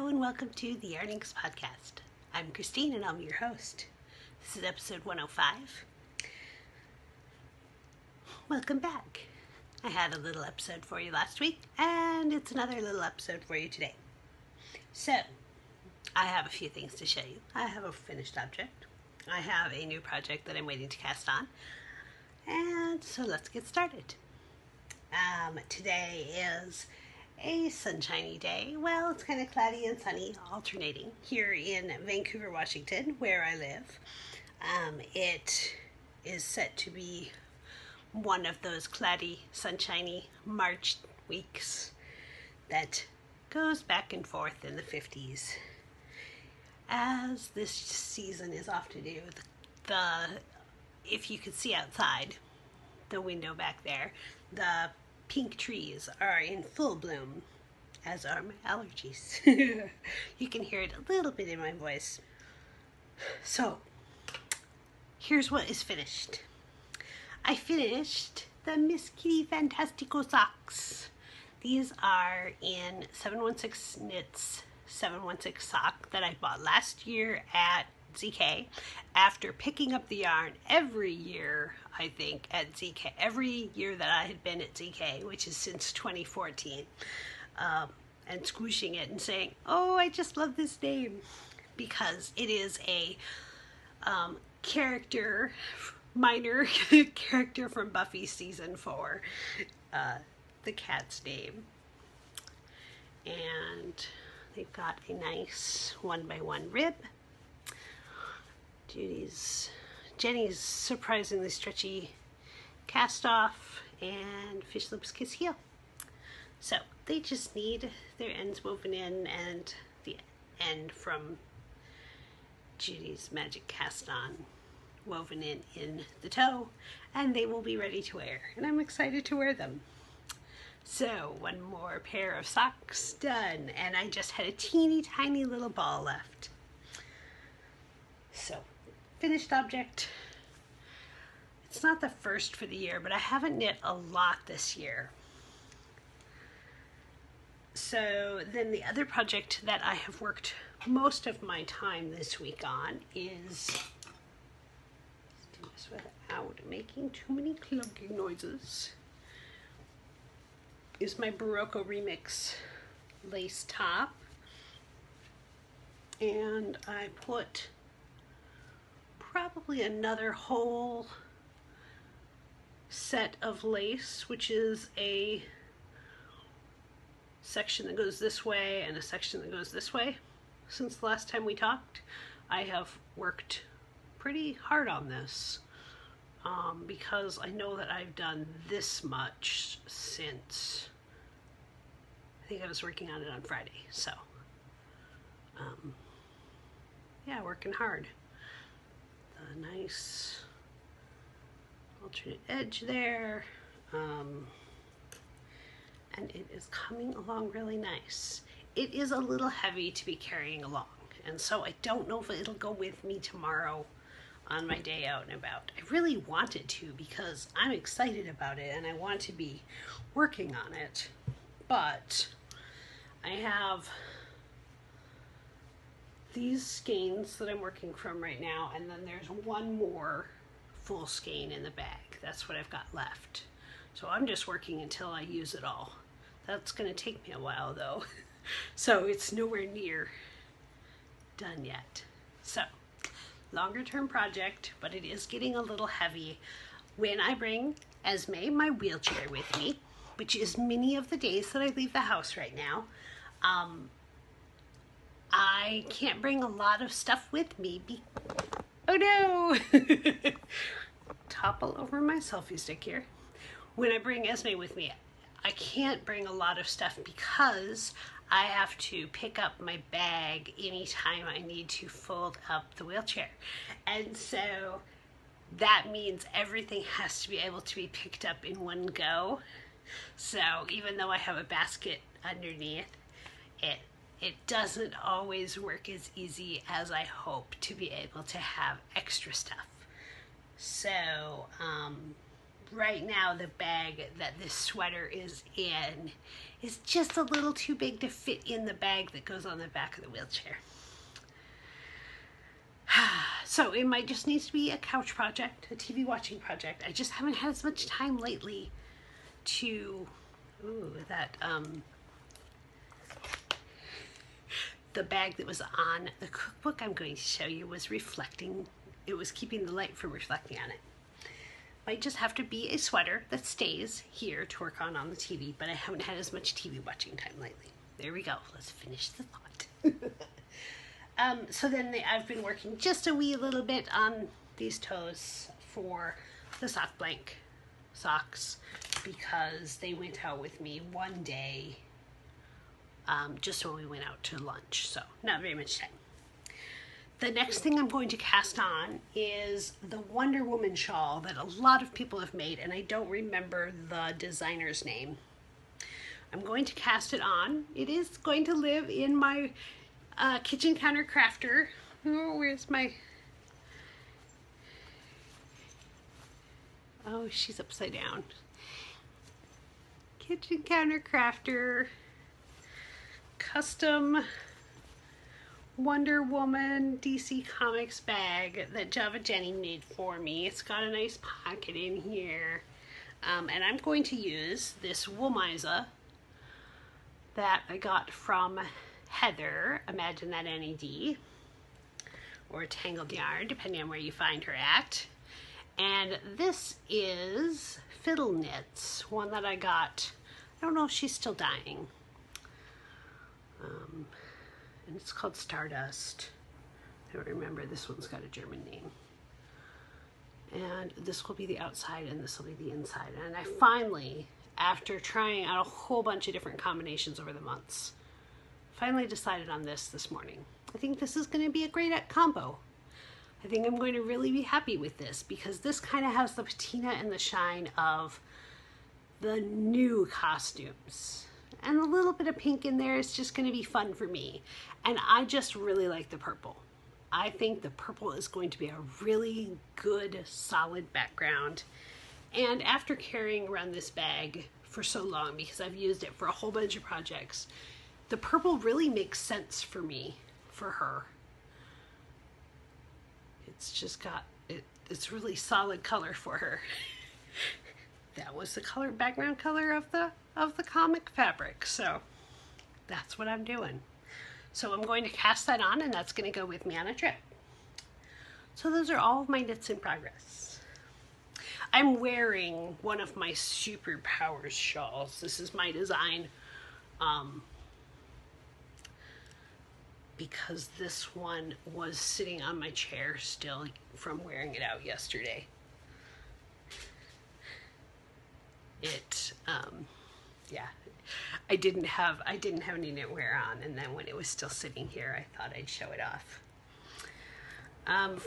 and welcome to the Earnings Podcast. I'm Christine and I'm your host. This is episode 105. Welcome back. I had a little episode for you last week and it's another little episode for you today. So, I have a few things to show you. I have a finished object. I have a new project that I'm waiting to cast on. And so let's get started. Today is a sunshiny day. Well, it's kind of cloudy and sunny, alternating here in Vancouver, Washington, where I live. It is set to be one of those cloudy, sunshiny March weeks that goes back and forth in the 50s. As this season is off to do, if you could see outside the window back there, the pink trees are in full bloom, as are my allergies. You can hear it a little bit in my voice. So, here's what is finished. I finished the Miss Kitty Fantastico socks. These are in 716 Knits 716 sock that I bought last year at ZK after picking up the yarn every year, I think, at ZK. Every year that I had been at ZK, which is since 2014, and squishing it and saying, oh, I just love this name, because it is a minor character from Buffy season 4, the cat's name. And they've got a nice 1x1 rib. Jenny's surprisingly stretchy cast off, and Fish Lips Kiss Heel. So they just need their ends woven in and the end from Judy's magic cast on woven in the toe, and they will be ready to wear, and I'm excited to wear them. So one more pair of socks done, and I just had a teeny tiny little ball left. So, finished object. It's not the first for the year, but I haven't knit a lot this year. So then the other project that I have worked most of my time this week on is, let's do this without making too many clunking noises, is my Barocco Remix lace top. And I put probably another whole set of lace, which is a section that goes this way and a section that goes this way. Since the last time we talked, I have worked pretty hard on this because I know that I've done this much since, I think I was working on it on Friday. So yeah, working hard. A nice alternate edge there, and it is coming along really nice. It is a little heavy to be carrying along, and so I don't know if it'll go with me tomorrow on my day out and about. I really want it to, because I'm excited about it and I want to be working on it, but I have these skeins that I'm working from right now, and then there's one more full skein in the bag. That's what I've got left. So I'm just working until I use it all. That's going to take me a while though. So it's nowhere near done yet. So, longer term project, but it is getting a little heavy. When I bring Esme, my wheelchair, with me, which is many of the days that I leave the house right now, I can't bring a lot of stuff with me. Oh no! Topple over my selfie stick here. When I bring Esme with me, I can't bring a lot of stuff because I have to pick up my bag anytime I need to fold up the wheelchair. And so that means everything has to be able to be picked up in one go. So even though I have a basket underneath, it doesn't always work as easy as I hope to be able to have extra stuff. So right now the bag that this sweater is in is just a little too big to fit in the bag that goes on the back of the wheelchair. So it might just need to be a couch project, a TV watching project. I just haven't had as much time lately to, the bag that was on the cookbook I'm going to show you was reflecting, it was keeping the light from reflecting on it. Might just have to be a sweater that stays here to work on the TV, but I haven't had as much TV watching time lately. There we go, let's finish the thought. So then I've been working just a wee little bit on these toes for the sock blank socks because they went out with me one day just when we went out to lunch, so not very much time. The next thing I'm going to cast on is the Wonder Woman shawl that a lot of people have made, and I don't remember the designer's name. I'm going to cast it on. It is going to live in my kitchen counter crafter. Oh, where's my... Oh, she's upside down. Kitchen counter crafter. Custom Wonder Woman DC Comics bag that Java Jenny made for me. It's got a nice pocket in here. And I'm going to use this Woolmiza that I got from Heather, Imagine That NED, or Tangled Yarn, depending on where you find her at. And this is Fiddle Knits, one that I got, I don't know if she's still dying. And it's called Stardust. I don't remember, this one's got a German name. And this will be the outside and this will be the inside. And I finally, after trying out a whole bunch of different combinations over the months, finally decided on this morning. I think this is going to be a great combo. I think I'm going to really be happy with this because this kind of has the patina and the shine of the new costumes. And a little bit of pink in there is just going to be fun for me. And I just really like the purple. I think the purple is going to be a really good, solid background. And after carrying around this bag for so long, because I've used it for a whole bunch of projects, the purple really makes sense for me, for her. It's just got, it's really solid color for her. That was the color, background color of the comic fabric, so that's what I'm doing. So I'm going to cast that on, and that's going to go with me on a trip. So those are all of my knits in progress. I'm wearing one of my Superpowers shawls. This is my design, because this one was sitting on my chair still from wearing it out yesterday. Yeah, I didn't have any knitwear on, and then when it was still sitting here, I thought I'd show it off.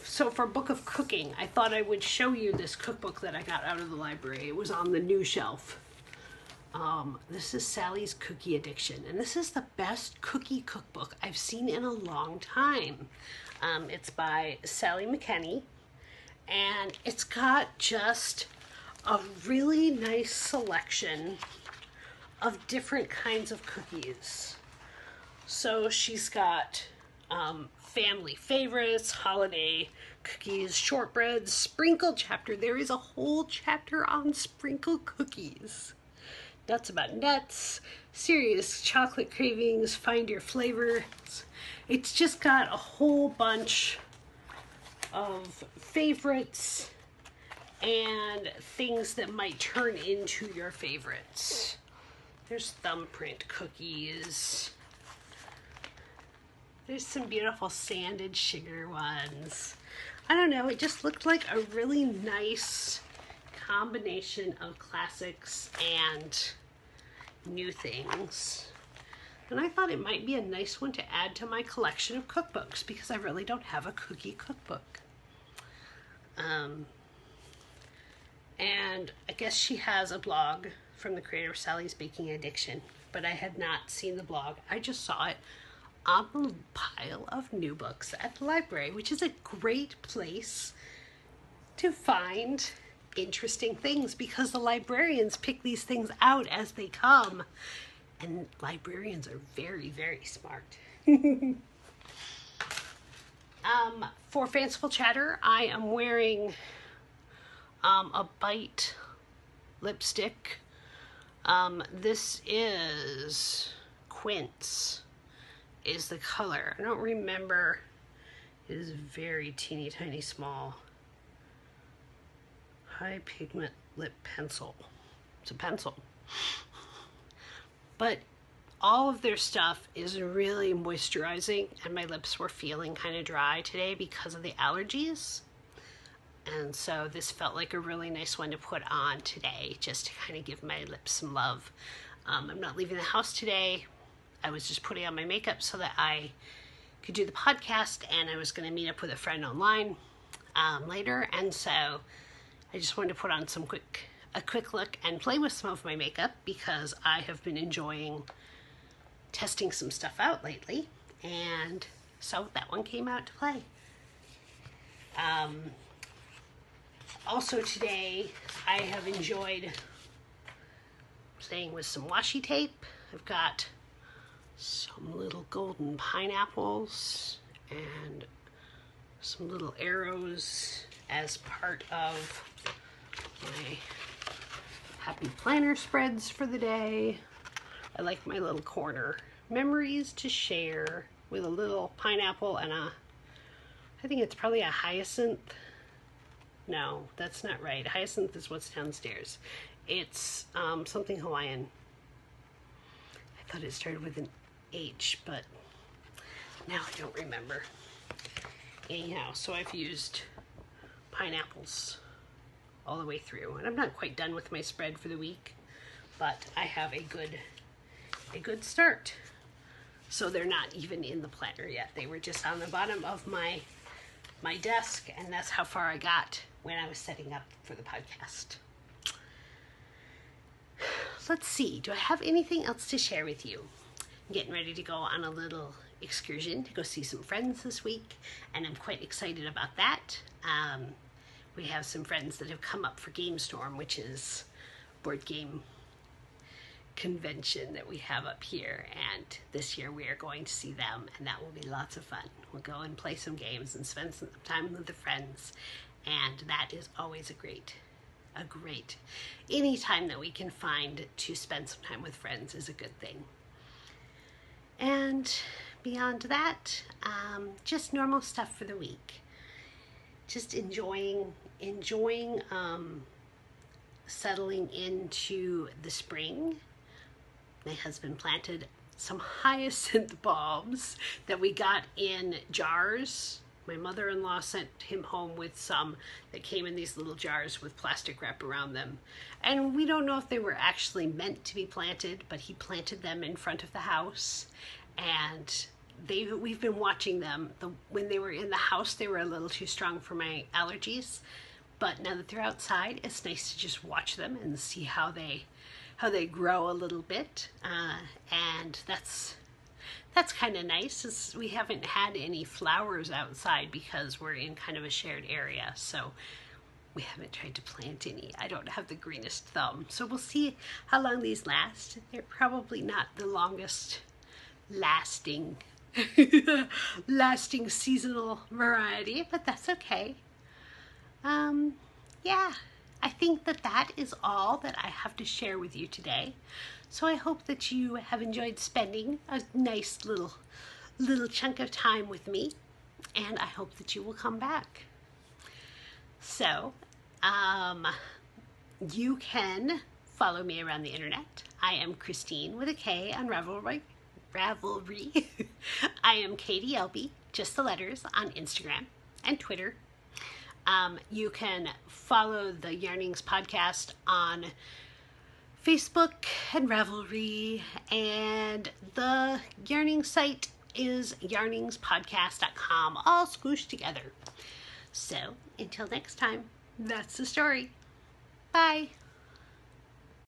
So for Book of Cooking, I thought I would show you this cookbook that I got out of the library. It was on the new shelf. This is Sally's Cookie Addiction, and this is the best cookie cookbook I've seen in a long time. It's by Sally McKenney, and it's got just a really nice selection of different kinds of cookies. So she's got family favorites, holiday cookies, shortbreads, sprinkle chapter. There is a whole chapter on sprinkle cookies. Nuts about nuts, serious chocolate cravings, find your flavor. It's just got a whole bunch of favorites and things that might turn into your favorites. There's thumbprint cookies. There's some beautiful sanded sugar ones. I don't know, it just looked like a really nice combination of classics and new things. And I thought it might be a nice one to add to my collection of cookbooks because I really don't have a cookie cookbook. And I guess she has a blog from the creator of Sally's Baking Addiction, but I had not seen the blog. I just saw it on the pile of new books at the library, which is a great place to find interesting things because the librarians pick these things out as they come. And librarians are very, very smart. For Fanciful Chatter, I am wearing a Bite lipstick. This is Quince is the color. I don't remember. It is very teeny tiny small. High pigment lip pencil. It's a pencil. But all of their stuff is really moisturizing, and my lips were feeling kind of dry today because of the allergies. And so this felt like a really nice one to put on today, just to kind of give my lips some love. I'm not leaving the house today. I was just putting on my makeup so that I could do the podcast, and I was going to meet up with a friend online later. And so I just wanted to put on a quick look and play with some of my makeup, because I have been enjoying testing some stuff out lately, and so that one came out to play. Also today I have enjoyed playing with some washi tape. I've got some little golden pineapples and some little arrows as part of my happy planner spreads for the day. I like my little corner. Memories to share, with a little pineapple and I think it's probably a hyacinth. No, that's not right. Hyacinth is what's downstairs. It's something Hawaiian. I thought it started with an H, but now I don't remember. Anyhow, so I've used pineapples all the way through, and I'm not quite done with my spread for the week, but I have a good start. So they're not even in the planner yet. They were just on the bottom of my desk, and that's how far I got when I was setting up for the podcast. Let's see, do I have anything else to share with you? I'm getting ready to go on a little excursion to go see some friends this week, and I'm quite excited about that. We have some friends that have come up for Game Storm, which is board game convention that we have up here, and this year we are going to see them, and that will be lots of fun. We'll go and play some games and spend some time with the friends, and that is always a great any time that we can find to spend some time with friends is a good thing. And beyond that, just normal stuff for the week. Just enjoying settling into the spring. My husband planted some hyacinth bulbs that we got in jars. My mother-in-law sent him home with some that came in these little jars with plastic wrap around them. And we don't know if they were actually meant to be planted, but he planted them in front of the house. And we've been watching them. When they were in the house, they were a little too strong for my allergies. But now that they're outside, it's nice to just watch them and see how they grow a little bit. And that's kind of nice. We haven't had any flowers outside because we're in kind of a shared area, so we haven't tried to plant any. I don't have the greenest thumb, so we'll see how long these last. They're probably not the longest lasting seasonal variety, but that's okay. Yeah, I think that is all that I have to share with you today. So I hope that you have enjoyed spending a nice little chunk of time with me, and I hope that you will come back. So, you can follow me around the internet. I am Christine with a K on Ravelry. I am Katie Elby, just the letters, on Instagram and Twitter. You can follow the Yarnings podcast on Facebook and Ravelry, and the Yarning site is yarningspodcast.com, all squooshed together. So, until next time, that's the story. Bye.